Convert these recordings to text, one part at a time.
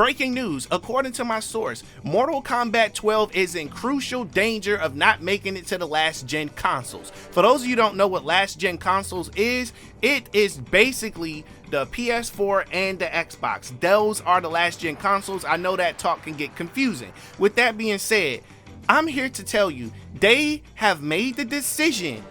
breaking news, according to my source, Mortal Kombat 12 is in crucial danger of not making it to the last gen consoles. For those of you who don't know what last gen consoles is, it is basically the PS4 and the Xbox. Those are the last gen consoles. I know that talk can get confusing. With that being said, I'm here to tell you, they have made the decision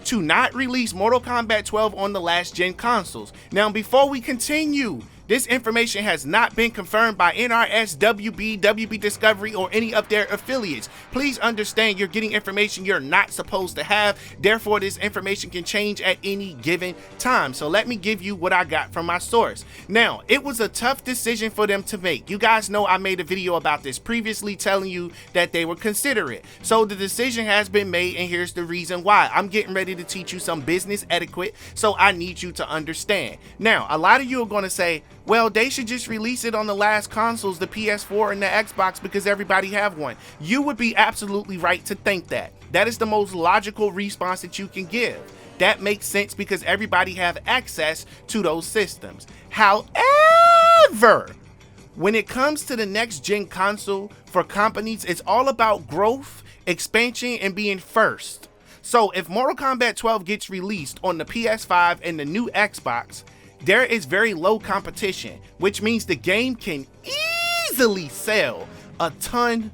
to not release Mortal Kombat 12 on the last gen consoles. Now, before we continue, this information has not been confirmed by NRS, WB Discovery, or any of their affiliates. Please understand you're getting information you're not supposed to have. Therefore, this information can change at any given time. So let me give you what I got from my source. Now, it was a tough decision for them to make. You guys know I made a video about this previously telling you that they were considerate. So the decision has been made, and here's the reason why. I'm getting ready to teach you some business etiquette, so I need you to understand. Now, a lot of you are going to say, well, they should just release it on the last consoles, the PS4 and the Xbox, because everybody have one. You would be absolutely right to think that. That is the most logical response that you can give. That makes sense because everybody have access to those systems. However, when it comes to the next gen console for companies, it's all about growth, expansion, and being first. So if Mortal Kombat 12 gets released on the PS5 and the new Xbox, there is very low competition, which means the game can easily sell a ton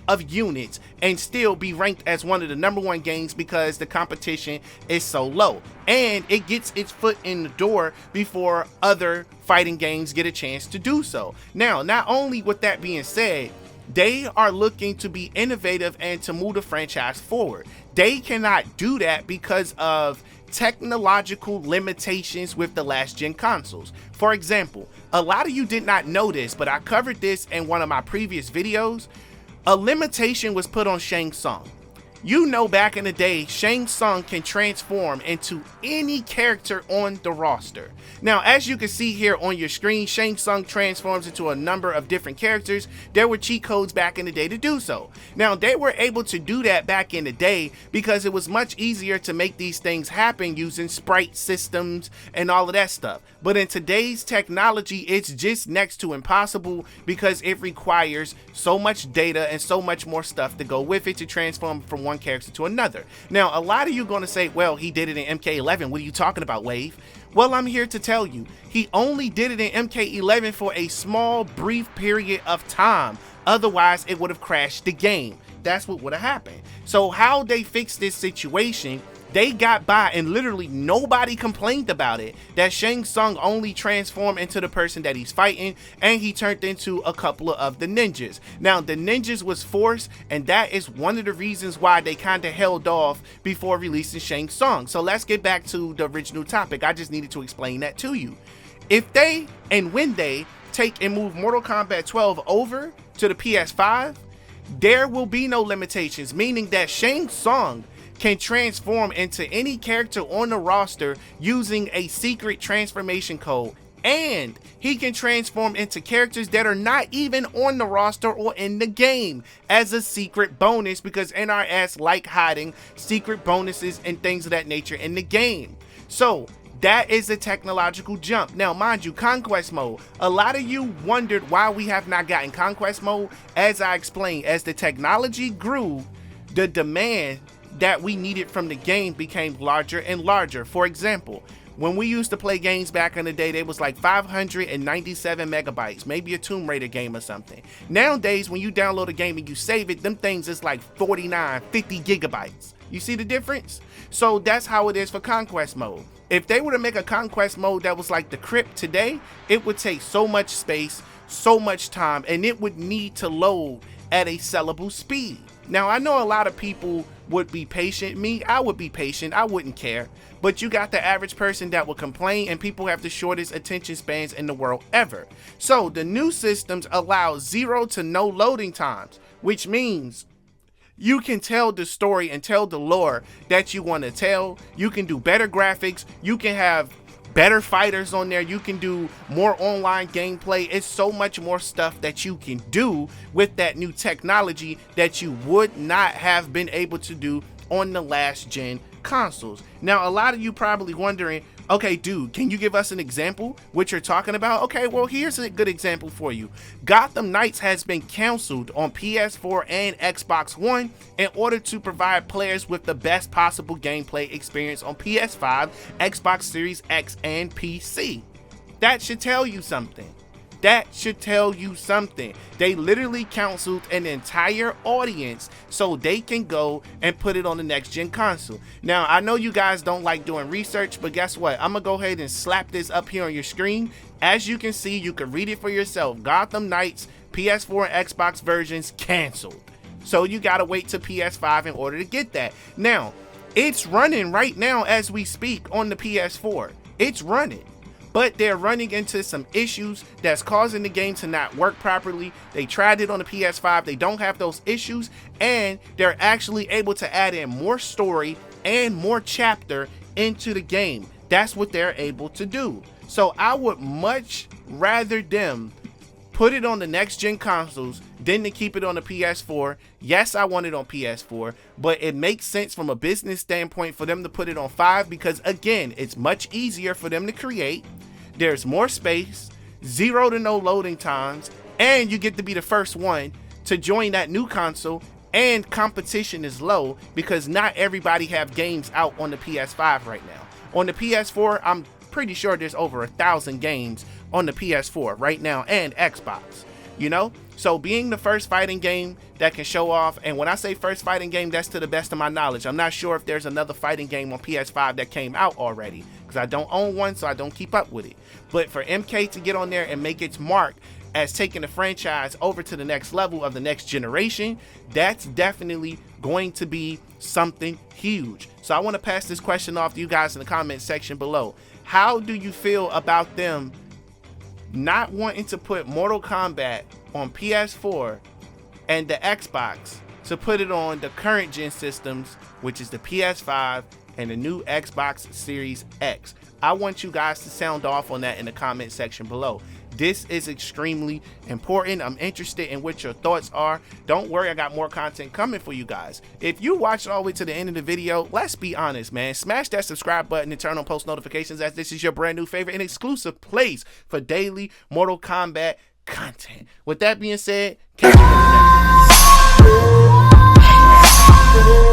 of units and still be ranked as one of the #1 games because the competition is so low, and it gets its foot in the door before other fighting games get a chance to do so. Now, not only with that being said, they are looking to be innovative and to move the franchise forward. They cannot do that because of technological limitations with the last gen consoles. For example, a lot of you did not know this, but I covered this in one of my previous videos. A limitation was put on Shang Tsung. You know, back in the day, Shang Tsung can transform into any character on the roster. Now, as you can see here on your screen, Shang Tsung transforms into a number of different characters. There were cheat codes back in the day to do so. Now, they were able to do that back in the day because it was much easier to make these things happen using sprite systems and all of that stuff. But in today's technology, it's just next to impossible because it requires so much data and so much more stuff to go with it to transform from one character to another. Now, a lot of you are going to say, well, he did it in MK11. What are you talking about, Wave? Well, I'm here to tell you, he only did it in MK11 for a small, brief period of time. Otherwise, it would have crashed the game. That's what would have happened. So how they fixed this situation, they got by and literally nobody complained about it, that Shang Tsung only transformed into the person that he's fighting, and he turned into a couple of the ninjas. Now, the ninjas was forced, and that is one of the reasons why they kind of held off before releasing Shang Tsung. So let's get back to the original topic. I just needed to explain that to you. If they and when they take and move Mortal Kombat 12 over to the PS5, there will be no limitations, meaning that Shang Tsung can transform into any character on the roster using a secret transformation code, and he can transform into characters that are not even on the roster or in the game as a secret bonus, because NRS like hiding secret bonuses and things of that nature in the game. So that is a technological jump. Now, mind you, Conquest Mode, a lot of you wondered why we have not gotten Conquest Mode. As I explained, as the technology grew, the demand that we needed from the game became larger and larger. For example, when we used to play games back in the day, they was like 597 megabytes, maybe a Tomb Raider game or something. Nowadays, when you download a game and you save it, them things is like 49, 50 gigabytes. You see the difference? So that's how it is for Conquest Mode. If they were to make a Conquest Mode that was like the Crypt today, it would take so much space, so much time, and it would need to load at a sellable speed. Now, I know a lot of people would be patient. Me, I would be patient. I wouldn't care. But you got the average person that will complain, and people have the shortest attention spans in the world ever. So the new systems allow 0 to no loading times, which means you can tell the story and tell the lore that you want to tell. You can do better graphics. You can have better fighters on there. You can do more online gameplay. It's so much more stuff that you can do with that new technology that you would not have been able to do on the last gen consoles. Now, a lot of you probably wondering, Okay, dude, can you give us an example what you're talking about? Okay, well, here's a good example for you. Gotham Knights has been canceled on PS4 and Xbox One in order to provide players with the best possible gameplay experience on PS5, Xbox Series X, and PC. That should tell you something. That should tell you something. They literally canceled an entire audience so they can go and put it on the next gen console. Now, I know you guys don't like doing research, but guess what? I'm gonna go ahead and slap this up here on your screen. As you can see, you can read it for yourself. Gotham Knights PS4 and Xbox versions canceled. So you gotta wait to PS5 in order to get that. Now, it's running right now as we speak on the PS4. It's running. But they're running into some issues that's causing the game to not work properly. They tried it on the PS5, they don't have those issues, and they're actually able to add in more story and more chapter into the game. That's what they're able to do. So I would much rather them put it on the next gen consoles than to keep it on the PS4. Yes, I want it on PS4, but it makes sense from a business standpoint for them to put it on 5 because, again, it's much easier for them to create. There's more space, 0 to no loading times, and you get to be the first one to join that new console, and competition is low because not everybody have games out on the PS5 right now. On the PS4, I'm pretty sure there's over 1,000 games on the PS4 right now and Xbox, you know? So being the first fighting game that can show off, and when I say first fighting game, that's to the best of my knowledge. I'm not sure if there's another fighting game on PS5 that came out already because I don't own one, so I don't keep up with it. But for MK to get on there and make its mark as taking the franchise over to the next level of the next generation, that's definitely going to be something huge. So I want to pass this question off to you guys in the comment section below. How do you feel about them not wanting to put Mortal Kombat on PS4 and the Xbox to put it on the current gen systems, which is the PS5 and the new Xbox Series X? I want you guys to sound off on that in the comment section below. This is extremely important. I'm interested in what your thoughts are. Don't worry, I got more content coming for you guys. If you watched all the way to the end of the video, let's be honest, man. Smash that subscribe button and turn on post notifications, as this is your brand new favorite and exclusive place for daily Mortal Kombat content. With that being said, catch you in the next one.